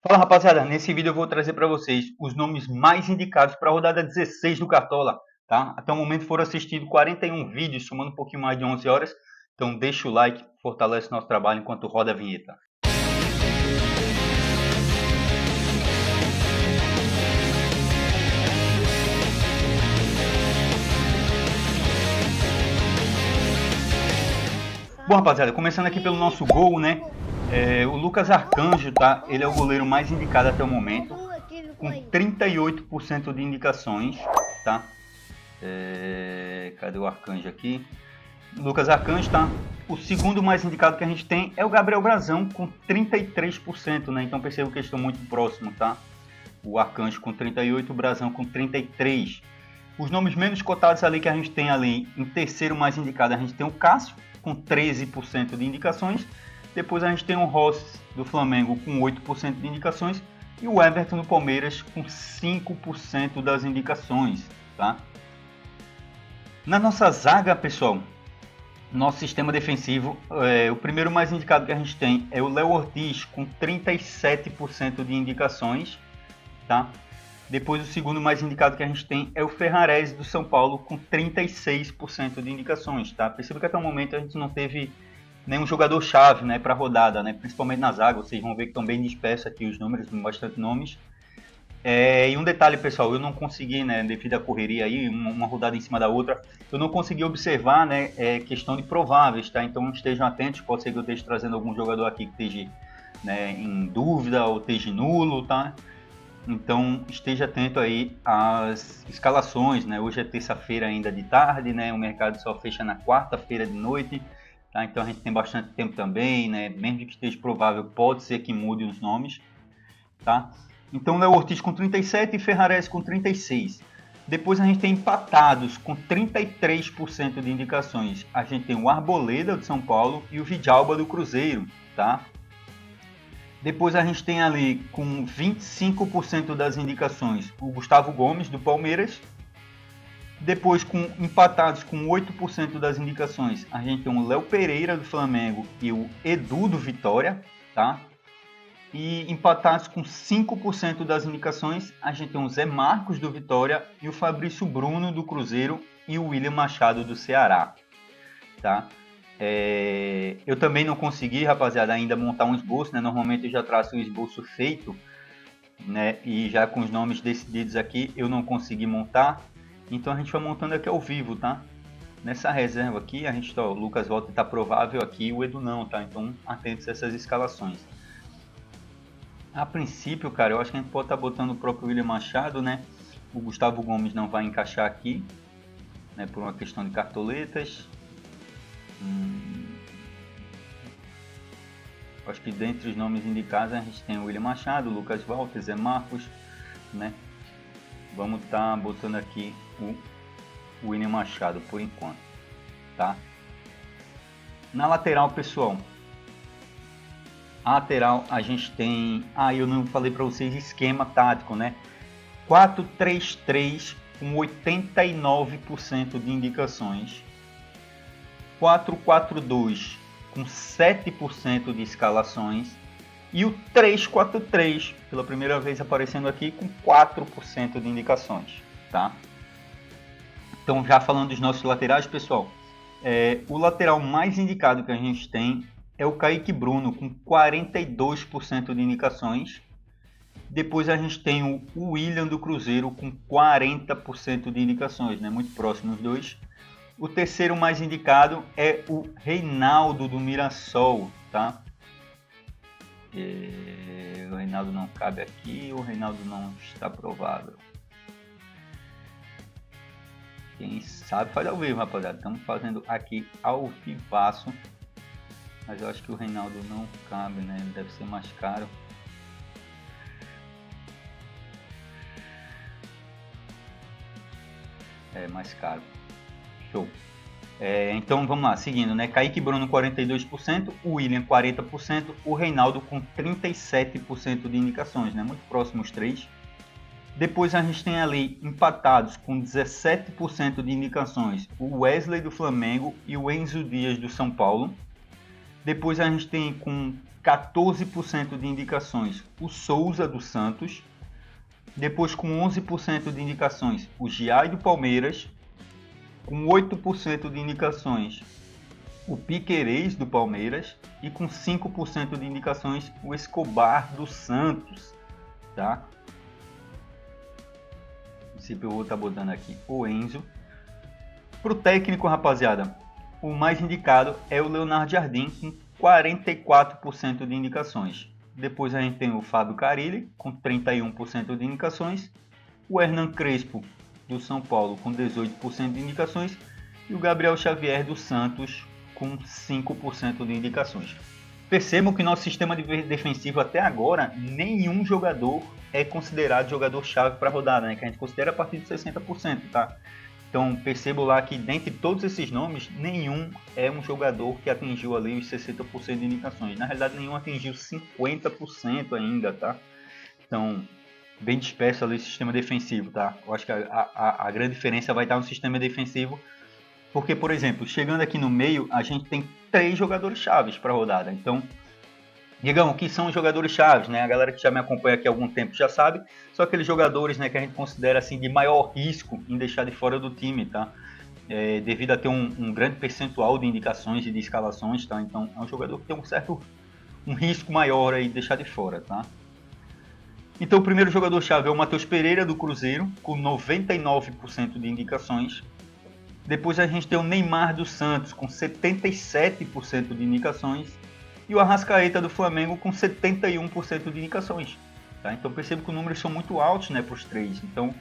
Fala rapaziada, nesse vídeo eu vou trazer para vocês os nomes mais indicados para a rodada 16 do Cartola, tá? Até o momento foram assistidos 41 vídeos, somando um pouquinho mais de 11 horas, então deixa o like, fortalece nosso trabalho enquanto roda a vinheta. Bom rapaziada, começando aqui pelo nosso gol, né? O Lucas Arcanjo, tá? Ele é o goleiro mais indicado até o momento, com 38% de indicações, tá? Cadê o Arcanjo aqui? Lucas Arcanjo, tá? O segundo mais indicado que a gente tem é o Gabriel Brazão, com 33%, né? Então percebo que eles estão muito próximos, tá? O Arcanjo com 38%, o Brazão com 33%. Os nomes menos cotados ali que a gente tem ali, em terceiro mais indicado, a gente tem o Cássio, com 13% de indicações. Depois a gente tem o Rossi, do Flamengo, com 8% de indicações. E o Everton, do Palmeiras, com 5% das indicações, tá? Na nossa zaga, pessoal, nosso sistema defensivo, o primeiro mais indicado que a gente tem é o Léo Ortiz, com 37% de indicações, tá? Depois, o segundo mais indicado que a gente tem é o Ferrarese, do São Paulo, com 36% de indicações, tá? Perceba que até o momento a gente não teve nenhum jogador-chave, né, para a rodada, né? Principalmente na zaga, vocês vão ver que estão bem dispersos aqui os números, com bastante nomes. E um detalhe, pessoal, eu não consegui, né, devido à correria aí, uma rodada em cima da outra, eu não consegui observar, né, questão de prováveis, tá? Então estejam atentos, pode ser que eu esteja trazendo algum jogador aqui que esteja, né, em dúvida ou esteja nulo, tá? Então esteja atento aí às escalações, né? Hoje é terça-feira ainda de tarde, né? O mercado só fecha na quarta-feira de noite, tá? Então a gente tem bastante tempo também, né? Mesmo que esteja provável, pode ser que mude os nomes, tá? Então Léo Ortiz com 37 e Ferrarese com 36. Depois a gente tem empatados com 33% de indicações. A gente tem o Arboleda de São Paulo e o Vidalba do Cruzeiro, tá? Depois a gente tem ali com 25% das indicações o Gustavo Gomes do Palmeiras. Depois, empatados com 8% das indicações, a gente tem o Léo Pereira do Flamengo e o Edu do Vitória, tá? E empatados com 5% das indicações, a gente tem o Zé Marcos do Vitória e o Fabrício Bruno do Cruzeiro e o William Machado do Ceará, tá? Eu também não consegui, rapaziada, ainda montar um esboço, né? Normalmente eu já traço o esboço feito, né? E já com os nomes decididos aqui, eu não consegui montar. Então a gente vai montando aqui ao vivo, tá? Nessa reserva aqui, a gente, ó, o Lucas volta tá provável aqui, o Edu não, tá? Então atentos a essas escalações. A princípio, cara, eu acho que a gente pode estar botando o próprio William Machado, né? O Gustavo Gomes não vai encaixar aqui, né? Por uma questão de cartoletas. Acho que dentre os nomes indicados a gente tem o William Machado, o Lucas Walter, Zé Marcos, né? Vamos estar botando aqui o William Machado por enquanto, tá? Na lateral, pessoal, a lateral a gente tem, eu não falei para vocês esquema tático, né? 4-3-3 com 89% de indicações. 4-4-2 com 7% de escalações. E o 3-4-3, pela primeira vez aparecendo aqui, com 4% de indicações, tá? Então, já falando dos nossos laterais, pessoal, o lateral mais indicado que a gente tem é o Kaique Bruno, com 42% de indicações. Depois a gente tem o William do Cruzeiro, com 40% de indicações, né? Muito próximo os dois. O terceiro mais indicado é o Reinaldo do Mirassol, tá? O Reinaldo não cabe aqui, o Reinaldo não está provável. Quem sabe faz ao vivo, rapaziada. Estamos fazendo aqui ao vivaço. Mas eu acho que o Reinaldo não cabe, né? Ele deve ser mais caro. É mais caro. Show. Então vamos lá, seguindo, né? Kaique Bruno 42%, o William 40%, o Reinaldo com 37% de indicações, né? Muito próximos os três. Depois a gente tem ali empatados com 17% de indicações o Wesley do Flamengo e o Enzo Dias do São Paulo. Depois a gente tem com 14% de indicações, o Souza do Santos. Depois, com 11% de indicações, o Giai do Palmeiras. Com 8% de indicações, o Piquerez do Palmeiras. E com 5% de indicações, o Escobar do Santos. Tá? No princípio, eu vou estar botando aqui o Enzo. Para o técnico, rapaziada, o mais indicado é o Leonardo Jardim, com 44% de indicações. Depois a gente tem o Fábio Carille, com 31% de indicações. O Hernan Crespo, do São Paulo, com 18% de indicações. E o Gabriel Xavier, do Santos, com 5% de indicações. Percebam que nosso sistema defensivo até agora, nenhum jogador é considerado jogador-chave para a rodada, né? Que a gente considera a partir de 60%, tá? Então percebo lá que dentre todos esses nomes, nenhum é um jogador que atingiu ali os 60% de indicações. Na realidade, nenhum atingiu 50% ainda, tá? Então, bem disperso ali o sistema defensivo, tá? Eu acho que a grande diferença vai estar no sistema defensivo, porque, por exemplo, chegando aqui no meio, a gente tem 3 jogadores chaves para a rodada. Então, digamos que são os jogadores chaves, né? A galera que já me acompanha aqui há algum tempo já sabe, são aqueles jogadores, né, que a gente considera assim de maior risco em deixar de fora do time, tá? Devido a ter um grande percentual de indicações e de escalações, tá? Então é um jogador que tem um risco maior aí de deixar de fora, tá? Então o primeiro jogador chave é o Matheus Pereira do Cruzeiro, com 99% de indicações. Depois a gente tem o Neymar do Santos, com 77% de indicações. E o Arrascaeta do Flamengo com 71% de indicações. Tá? Então percebo que os números são muito altos, né, para os 3. Então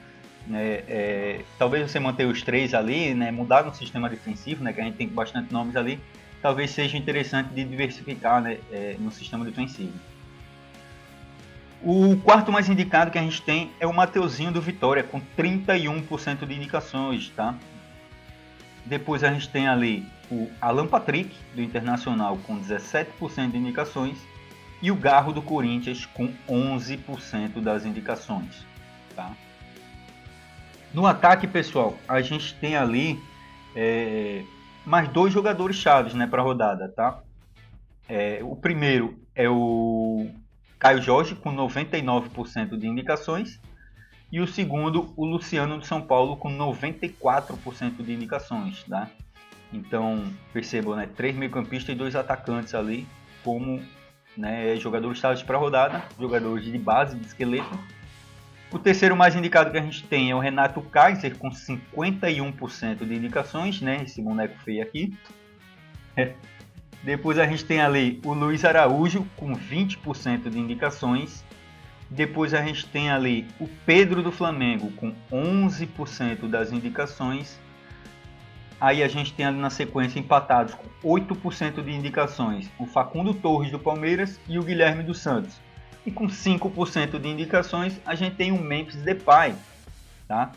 talvez você manter os 3 ali, né, mudar no sistema defensivo, né, que a gente tem bastante nomes ali, talvez seja interessante de diversificar, né, no sistema defensivo. O quarto mais indicado que a gente tem é o Mateuzinho do Vitória, com 31% de indicações. Tá? Depois a gente tem ali o Alan Patrick, do Internacional, com 17% de indicações. E o Garro, do Corinthians, com 11% das indicações. Tá? No ataque, pessoal, a gente tem ali mais 2 jogadores chaves, né, para a rodada. Tá? O primeiro é o Caio Jorge, com 99% de indicações. E o segundo, o Luciano do São Paulo, com 94% de indicações. Tá? Então, percebam, né, 3 meio-campistas e 2 atacantes ali, como, né, jogadores chaves para a rodada, jogadores de base, de esqueleto. O terceiro mais indicado que a gente tem é o Renato Kaiser, com 51% de indicações, né, esse boneco feio aqui. Depois a gente tem ali o Luiz Araújo, com 20% de indicações. Depois a gente tem ali o Pedro do Flamengo, com 11% das indicações. Aí a gente tem ali na sequência empatados com 8% de indicações o Facundo Torres do Palmeiras e o Guilherme dos Santos. E com 5% de indicações a gente tem o Memphis Depay. Tá?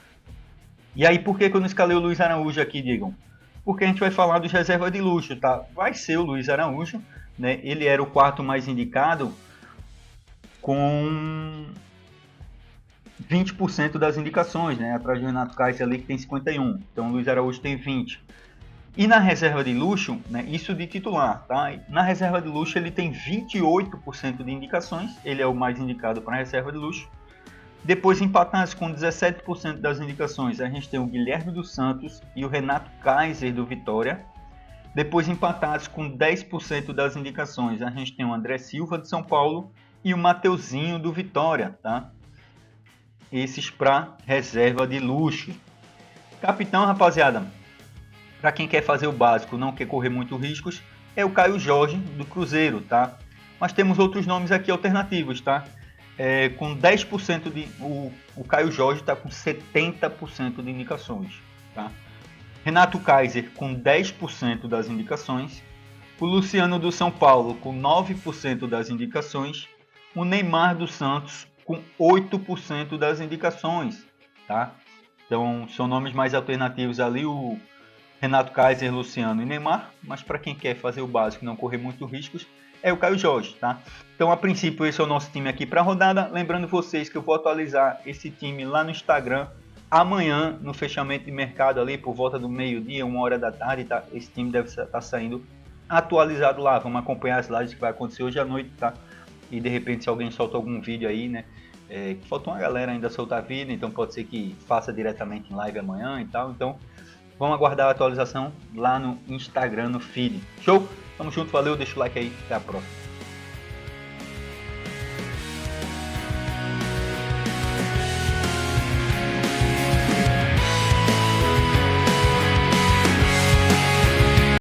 E aí por que eu não escalei o Luiz Araújo aqui, digam? Porque a gente vai falar dos reservas de luxo. Tá? Vai ser o Luiz Araújo, né? Ele era o quarto mais indicado com 20% das indicações, né? Atrás do Renato Kaiser ali que tem 51%. Então o Luiz Araújo tem 20%. E na reserva de luxo, né, isso de titular, tá? Na reserva de luxo ele tem 28% de indicações, ele é o mais indicado para a reserva de luxo. Depois empatados com 17% das indicações, a gente tem o Guilherme dos Santos e o Renato Kaiser do Vitória. Depois empatados com 10% das indicações, a gente tem o André Silva de São Paulo e o Mateuzinho do Vitória, tá? Esses para reserva de luxo. Capitão, rapaziada, para quem quer fazer o básico, não quer correr muito riscos, é o Caio Jorge do Cruzeiro, tá? Mas temos outros nomes aqui alternativos, tá? Com 10% de... O Caio Jorge está com 70% de indicações, tá? Renato Kaiser com 10% das indicações. O Luciano do São Paulo com 9% das indicações. O Neymar do Santos com 8% das indicações, tá? Então, são nomes mais alternativos ali, o Renato Kaiser, Luciano e Neymar, mas para quem quer fazer o básico e não correr muito riscos, é o Caio Jorge, tá? Então, a princípio, esse é o nosso time aqui para a rodada. Lembrando vocês que eu vou atualizar esse time lá no Instagram amanhã, no fechamento de mercado ali, por volta do meio-dia, 1h da tarde, tá? Esse time deve estar saindo atualizado lá. Vamos acompanhar as lives que vai acontecer hoje à noite, tá? E de repente se alguém solta algum vídeo aí, né? Faltou uma galera ainda soltar vídeo, então pode ser que faça diretamente em live amanhã e tal. Então vamos aguardar a atualização lá no Instagram, no feed. Show? Tamo junto, valeu, deixa o like aí, até a próxima.